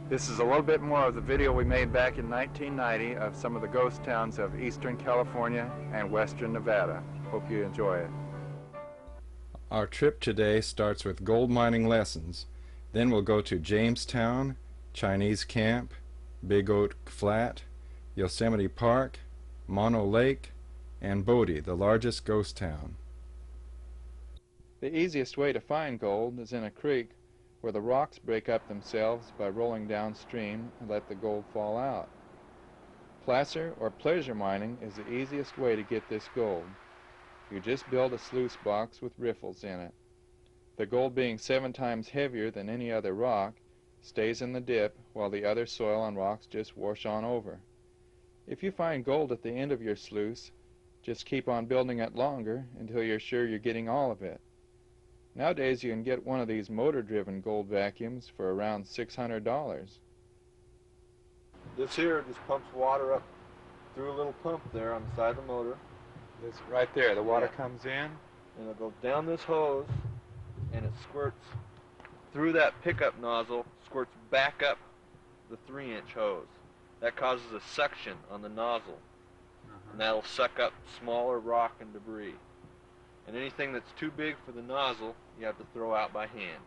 This is a little bit more of the video we made back in 1990 of some of the ghost towns of eastern California and western Nevada. Hope you enjoy it. Our trip today starts with gold mining lessons. Then we'll go to Jamestown, Chinese Camp, Big Oak Flat, Yosemite Park, Mono Lake, and Bodie, the largest ghost town. The easiest way to find gold is in a creek where the rocks break up themselves by rolling downstream and let the gold fall out. Placer or pleasure mining is the easiest way to get this gold. You just build a sluice box with riffles in it. The gold being 7 times heavier than any other rock stays in the dip while the other soil and rocks just wash on over. If you find gold at the end of your sluice, just keep on building it longer until you're sure you're getting all of it. Nowadays you can get one of these motor-driven gold vacuums for around $600. This here just pumps water up through a little pump there on the side of the motor. This right there, the water comes in, and it'll go down this hose, and it squirts through that pickup nozzle, squirts back up the 3-inch hose. That causes a suction on the nozzle, and that'll suck up smaller rock and debris. And anything that's too big for the nozzle, you have to throw out by hand.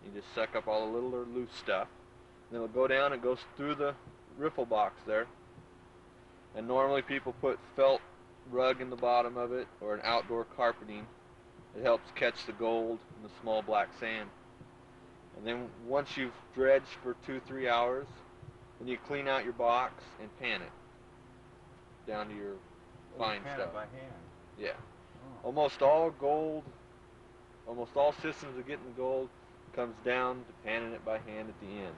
You just suck up all the little or loose stuff. And it'll go down and goes through the riffle box there. And normally people put felt rug in the bottom of it or an outdoor carpeting. It helps catch the gold and the small black sand. And then once you've dredged for 2-3 hours, then you clean out your box and pan it down to your fine stuff. It by hand. Yeah. Almost all gold, almost all systems of getting gold comes down to panning it by hand at the end.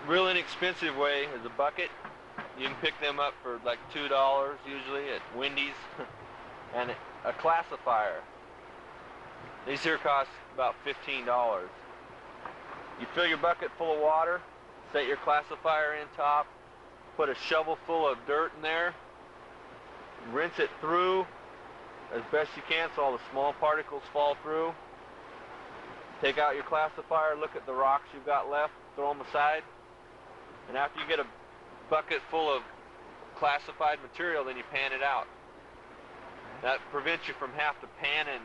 Real inexpensive way is a bucket. You can pick them up for like $2 usually at Wendy's. And a classifier. These here cost about $15. You fill your bucket full of water, set your classifier in top, put a shovel full of dirt in there, rinse it through as best you can so all the small particles fall through. Take out your classifier, look at the rocks you've got left, throw them aside. And after you get a bucket full of classified material, then you pan it out. That prevents you from having to pan in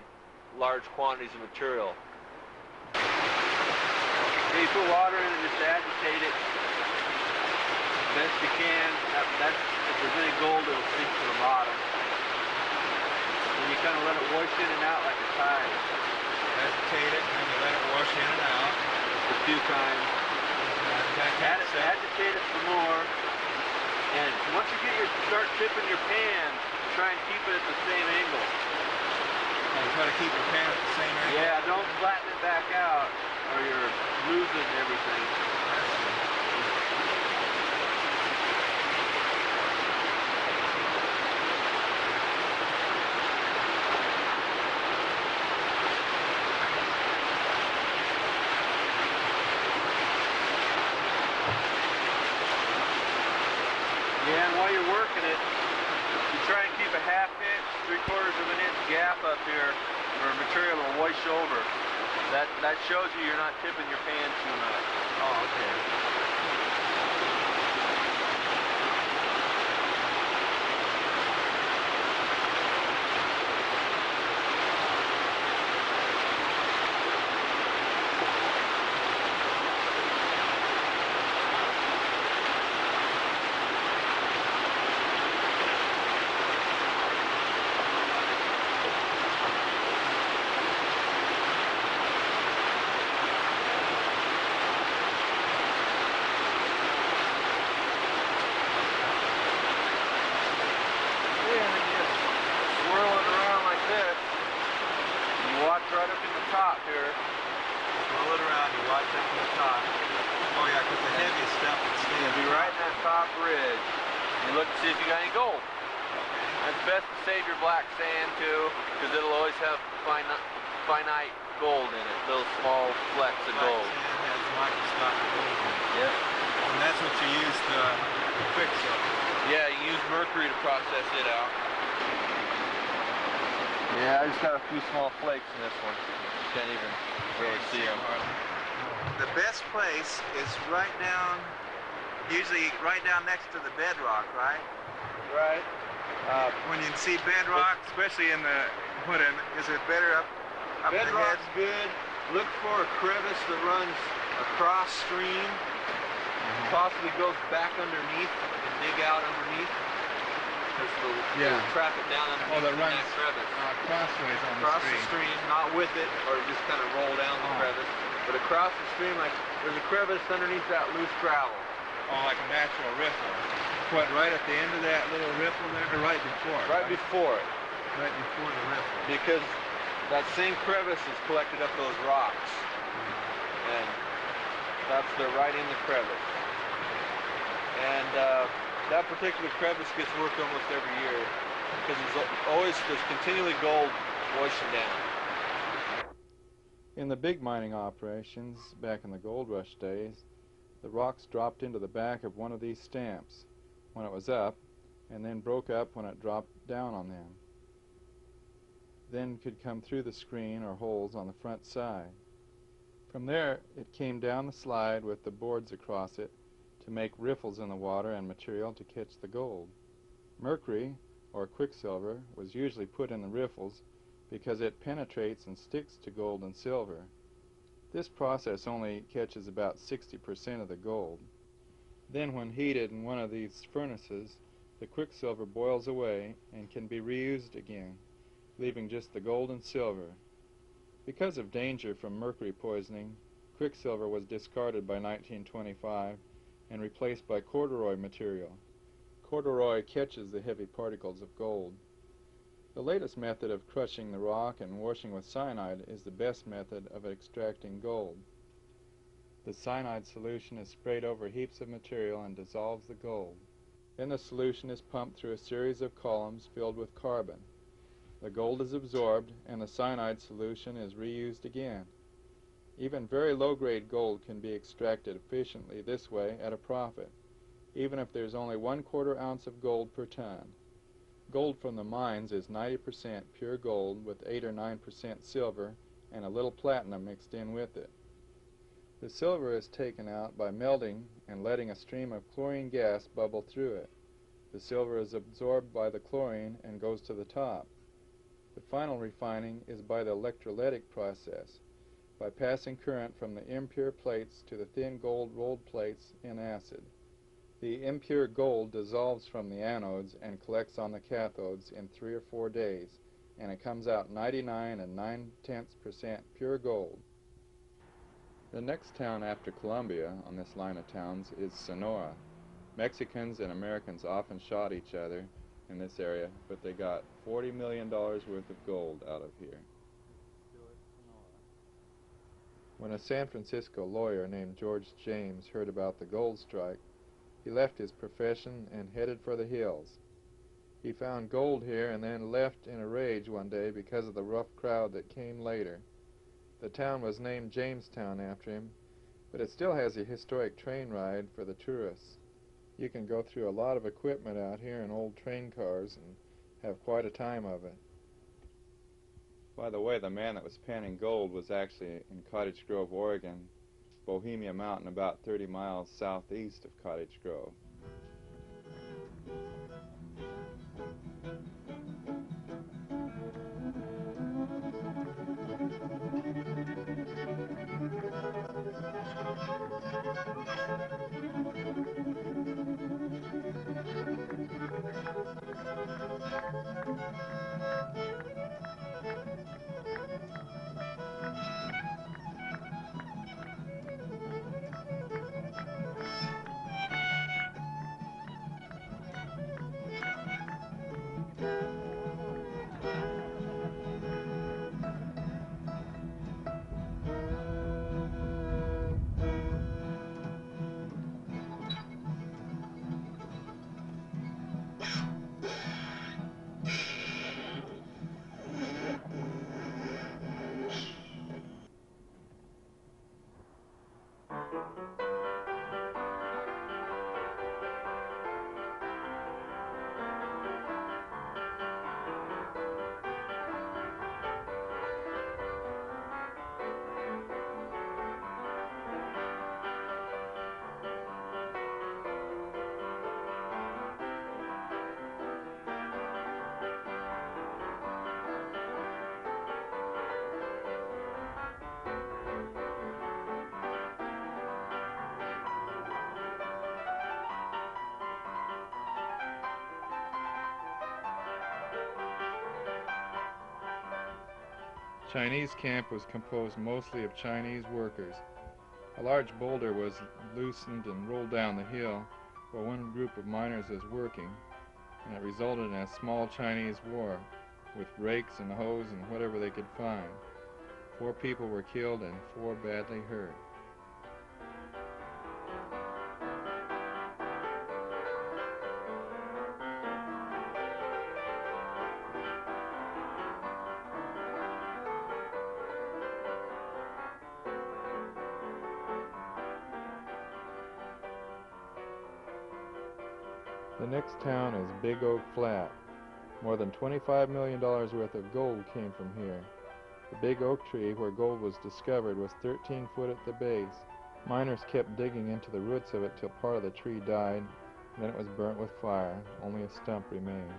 large quantities of material. Okay, you put water in and just agitate it best you can. If there's any gold, it'll sink to the bottom. And you kind of let it wash in and out like a tide. Agitate it and then you let it wash in and out. A few times. Agitate it some more. And once you start tipping your pan, try and keep it at the same angle. Try to keep your pan at the same angle. Yeah, don't flatten it back out or you're losing everything. Yeah, and while you're working it, you try and keep a 1/2 inch, 3/4 of an inch gap up here where material will wash over. That shows you you're not tipping your pan too much. Oh, okay. Right up in the top here. Roll it around, you watch up in the top. Oh yeah, because the heaviest stuff would stay. It'll be right in that top ridge. You look to see if you got any gold. Okay. It's best to save your black sand too, because it'll always have finite gold in it, little small flecks of gold. Black sand has microscopic gold in it. Yep. And that's what you use to fix it. Yeah, you use mercury to process it out. Yeah, I just got a few small flakes in this one. You can't even really see them. the best place is right down, usually right down next to the bedrock, right? Right. When you see bedrock, especially in the, is it better up the head? Bedrock's good. Look for a crevice that runs across stream, possibly goes back underneath and dig out underneath. There's trap it down underneath that crevice. Crossways on across the stream, not with it, or just kind of roll down the crevice, but across the stream, like there's a crevice underneath that loose gravel. Oh, like a natural riffle. What, right at the end of that little riffle there, or right before? Right before it. Right before the riffle. Because that same crevice has collected up those rocks, and they're right in the crevice. And that particular crevice gets worked almost every year because there's continually gold washing down. In the big mining operations back in the gold rush days, the rocks dropped into the back of one of these stamps when it was up, and then broke up when it dropped down on them. Then could come through the screen or holes on the front side. From there it came down the slide with the boards across it to make riffles in the water and material to catch the gold. Mercury, or quicksilver, was usually put in the riffles because it penetrates and sticks to gold and silver. This process only catches about 60% of the gold. Then when heated in one of these furnaces, the quicksilver boils away and can be reused again, leaving just the gold and silver. Because of danger from mercury poisoning, quicksilver was discarded by 1925 and replaced by corduroy material. Corduroy catches the heavy particles of gold. The latest method of crushing the rock and washing with cyanide is the best method of extracting gold. The cyanide solution is sprayed over heaps of material and dissolves the gold. Then the solution is pumped through a series of columns filled with carbon. The gold is absorbed and the cyanide solution is reused again. Even very low-grade gold can be extracted efficiently this way at a profit, even if there's only 1/4 ounce of gold per ton. Gold from the mines is 90% pure gold with 8 or 9% silver and a little platinum mixed in with it. The silver is taken out by melting and letting a stream of chlorine gas bubble through it. The silver is absorbed by the chlorine and goes to the top. The final refining is by the electrolytic process, by passing current from the impure plates to the thin gold rolled plates in acid. The impure gold dissolves from the anodes and collects on the cathodes in 3 or 4 days, and it comes out 99 9/10% pure gold. The next town after Columbia on this line of towns is Sonora. Mexicans and Americans often shot each other in this area, but they got $40 million worth of gold out of here. When a San Francisco lawyer named George James heard about the gold strike, he left his profession and headed for the hills. He found gold here and then left in a rage one day because of the rough crowd that came later. The town was named Jamestown after him, but it still has a historic train ride for the tourists. You can go through a lot of equipment out here in old train cars and have quite a time of it. By the way, the man that was panning gold was actually in Cottage Grove, Oregon, Bohemia Mountain, about 30 miles southeast of Cottage Grove. Chinese camp was composed mostly of Chinese workers. A large boulder was loosened and rolled down the hill while one group of miners was working, and it resulted in a small Chinese war with rakes and hoes and whatever they could find. 4 people were killed and 4 badly hurt. The next town is Big Oak Flat. More than $25 million worth of gold came from here. The big oak tree where gold was discovered was 13 foot at the base. Miners kept digging into the roots of it till part of the tree died, and then it was burnt with fire. Only a stump remains.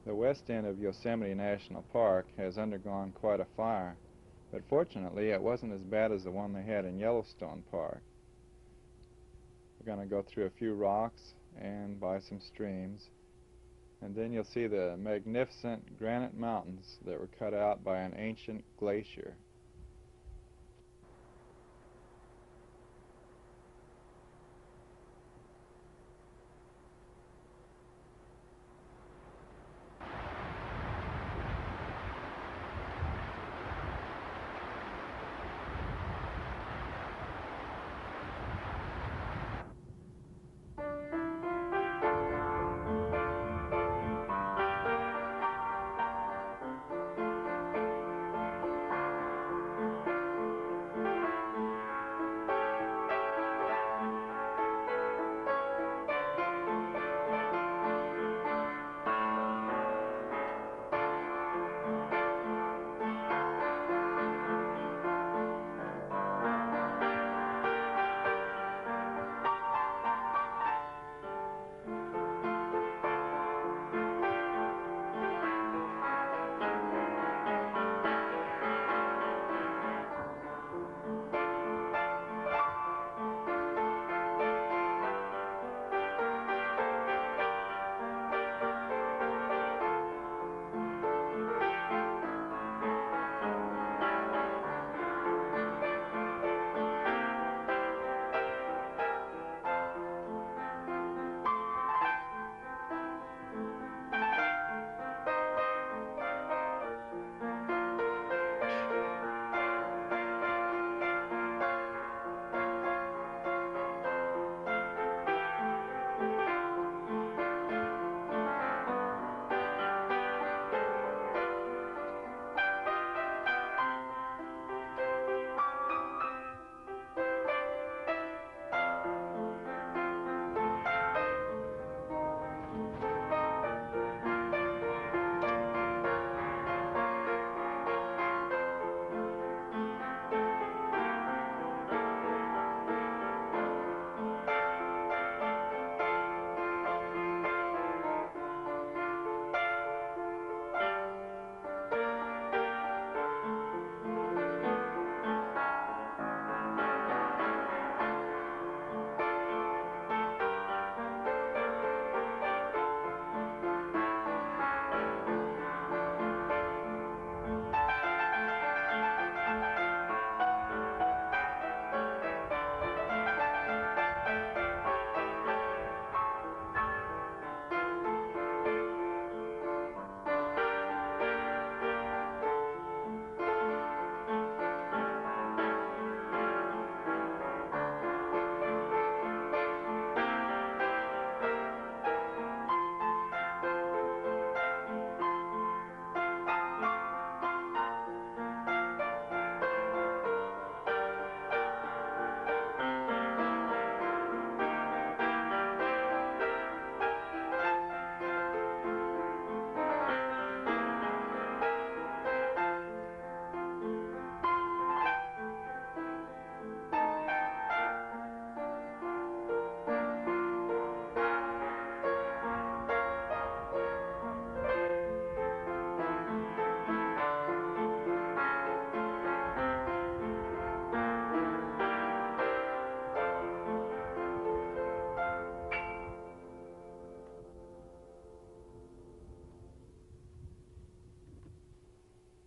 The west end of Yosemite National Park has undergone quite a fire, but fortunately it wasn't as bad as the one they had in Yellowstone Park. We're going to go through a few rocks and by some streams, and then you'll see the magnificent granite mountains that were cut out by an ancient glacier.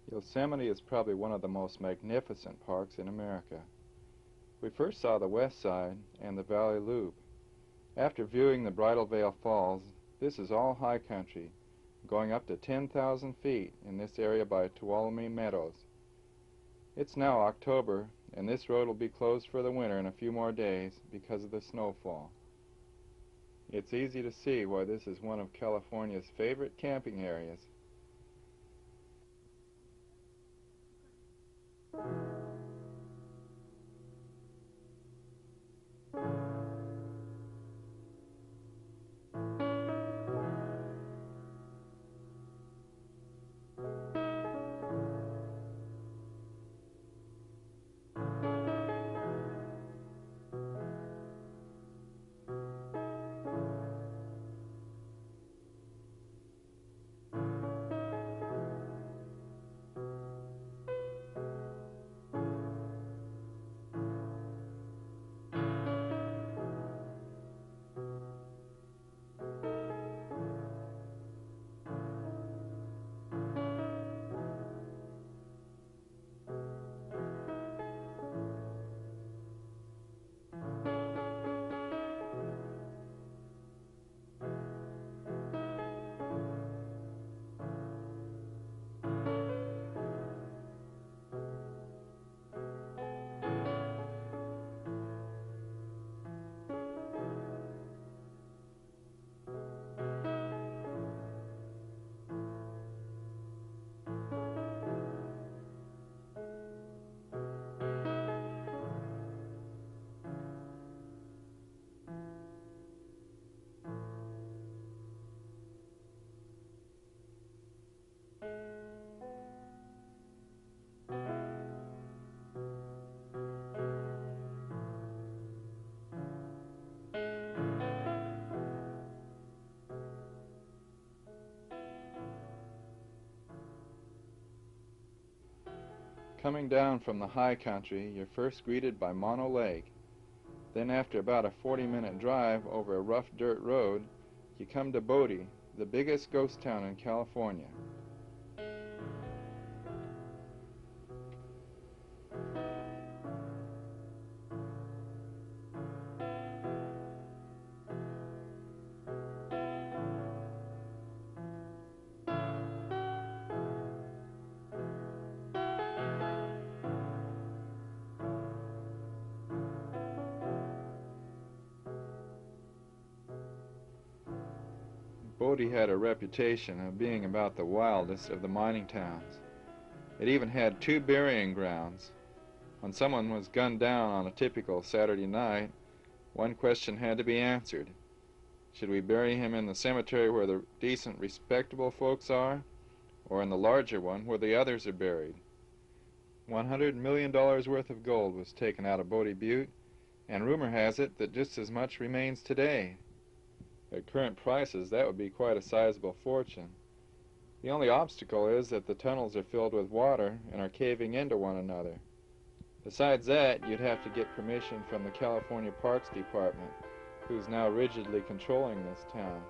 Yosemite is probably one of the most magnificent parks in America. We first saw the west side and the valley loop. After viewing the Bridal Veil Falls, this is all high country, going up to 10,000 feet in this area by Tuolumne Meadows. It's now October, and this road will be closed for the winter in a few more days because of the snowfall. It's easy to see why this is one of California's favorite camping areas. Coming down from the high country, you're first greeted by Mono Lake. Then after about a 40-minute drive over a rough dirt road, you come to Bodie, the biggest ghost town in California. Bodie had a reputation of being about the wildest of the mining towns. It even had 2 burying grounds. When someone was gunned down on a typical Saturday night, one question had to be answered. Should we bury him in the cemetery where the decent, respectable folks are, or in the larger one where the others are buried? $100 million worth of gold was taken out of Bodie Butte, and rumor has it that just as much remains today. At current prices, that would be quite a sizable fortune. The only obstacle is that the tunnels are filled with water and are caving into one another. Besides that, you'd have to get permission from the California Parks Department, who's now rigidly controlling this town.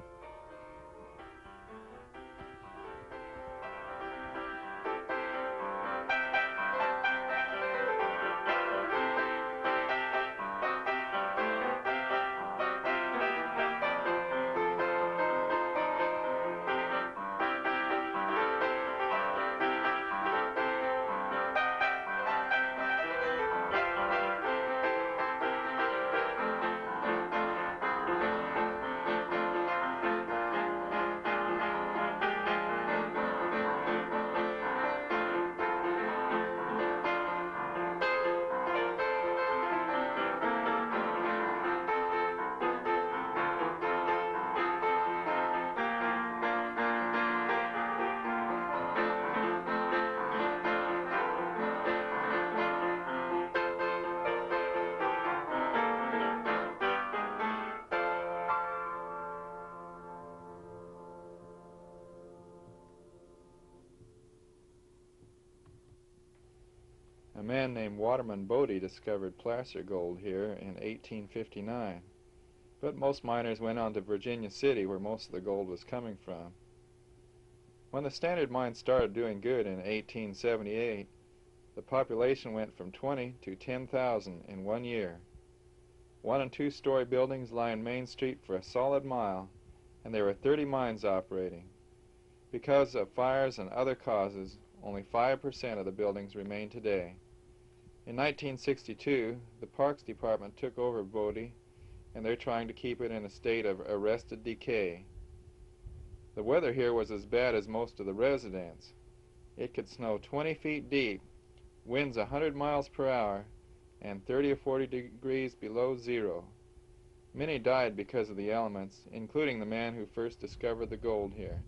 A man named Waterman Bodie discovered placer gold here in 1859, but most miners went on to Virginia City, where most of the gold was coming from. When the Standard Mine started doing good in 1878, the population went from 20 to 10,000 in 1 year. 1- and 2-story buildings lined Main Street for a solid mile, and there were 30 mines operating. Because of fires and other causes, only 5% of the buildings remain today. In 1962, the Parks Department took over Bodie, and they're trying to keep it in a state of arrested decay. The weather here was as bad as most of the residents. It could snow 20 feet deep, winds 100 miles per hour, and 30 or 40 degrees below zero. Many died because of the elements, including the man who first discovered the gold here.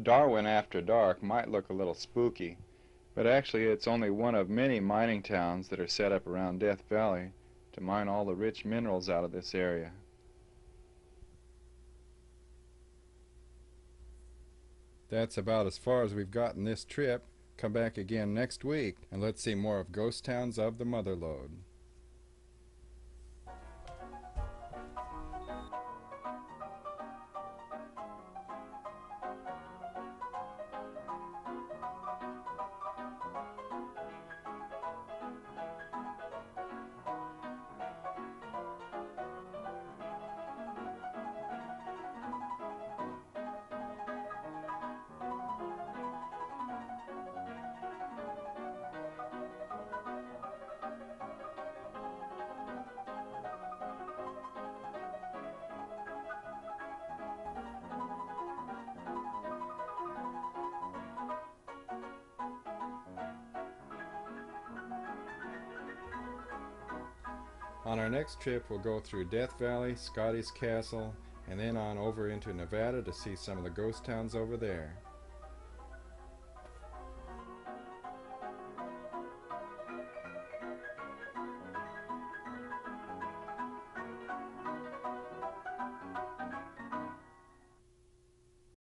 Darwin after dark might look a little spooky, but actually it's only one of many mining towns that are set up around Death Valley to mine all the rich minerals out of this area. That's about as far as we've gotten this trip. Come back again next week and let's see more of ghost towns of the Mother Lode. On our next trip, we'll go through Death Valley, Scotty's Castle, and then on over into Nevada to see some of the ghost towns over there.